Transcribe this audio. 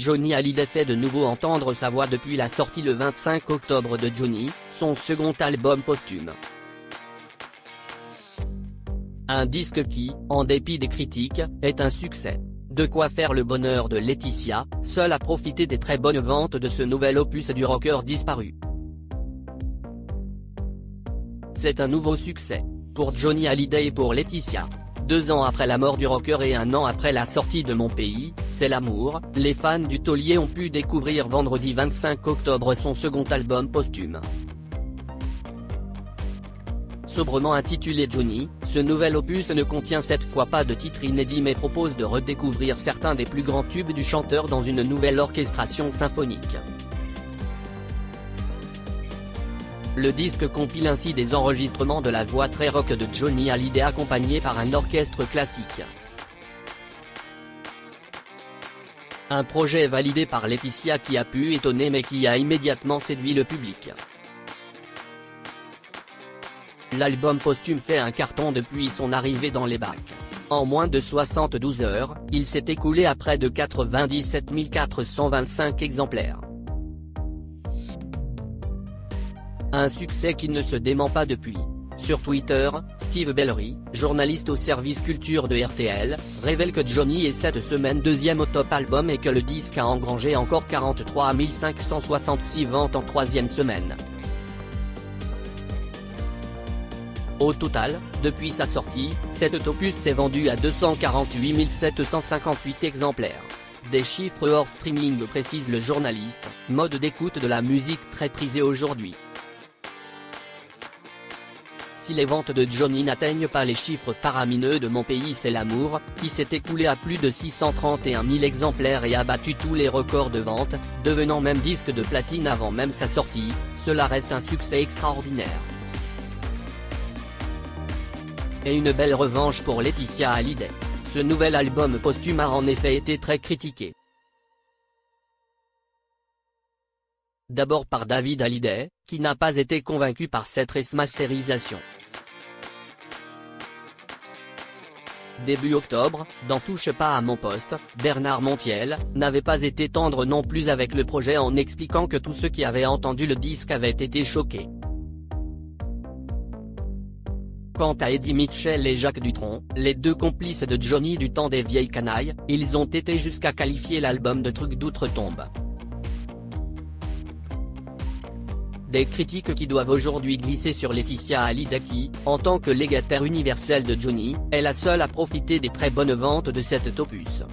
Johnny Hallyday fait de nouveau entendre sa voix depuis la sortie le 25 octobre de Johnny, son second album posthume. Un disque qui, en dépit des critiques, est un succès. De quoi faire le bonheur de Laetitia, seule à profiter des très bonnes ventes de ce nouvel opus du rocker disparu. C'est un nouveau succès. Pour Johnny Hallyday et pour Laetitia. 2 ans après la mort du rocker et 1 an après la sortie de Mon pays, c'est l'amour, les fans du taulier ont pu découvrir vendredi 25 octobre son second album posthume. Sobrement intitulé Johnny, ce nouvel opus ne contient cette fois pas de titres inédits mais propose de redécouvrir certains des plus grands tubes du chanteur dans une nouvelle orchestration symphonique. Le disque compile ainsi des enregistrements de la voix très rock de Johnny Hallyday accompagné par un orchestre classique. Un projet validé par Laetitia qui a pu étonner mais qui a immédiatement séduit le public. L'album posthume fait un carton depuis son arrivée dans les bacs. En moins de 72 heures, il s'est écoulé à près de 97 425 exemplaires. Un succès qui ne se dément pas depuis. Sur Twitter, Steve Bellery, journaliste au service culture de RTL, révèle que Johnny est cette semaine 2e au top album et que le disque a engrangé encore 43 566 ventes en 3e semaine. Au total, depuis sa sortie, cet opus s'est vendu à 248 758 exemplaires. Des chiffres hors streaming précise le journaliste, mode d'écoute de la musique très prisé aujourd'hui. Si les ventes de Johnny n'atteignent pas les chiffres faramineux de Mon pays c'est l'amour, qui s'est écoulé à plus de 631 000 exemplaires et a battu tous les records de vente, devenant même disque de platine avant même sa sortie, cela reste un succès extraordinaire. Et une belle revanche pour Laetitia Hallyday. Ce nouvel album posthume a en effet été très critiqué. D'abord par David Hallyday, qui n'a pas été convaincu par cette remasterisation. Début octobre, dans Touche pas à mon poste, Bernard Montiel, n'avait pas été tendre non plus avec le projet en expliquant que tous ceux qui avaient entendu le disque avaient été choqués. Quant à Eddie Mitchell et Jacques Dutronc, les 2 complices de Johnny du temps des vieilles canailles, ils ont été jusqu'à qualifier l'album de truc d'outre-tombe. Des critiques qui doivent aujourd'hui glisser sur Laetitia Hallyday qui, en tant que légataire universel de Johnny, est la seule à profiter des très bonnes ventes de cet opus.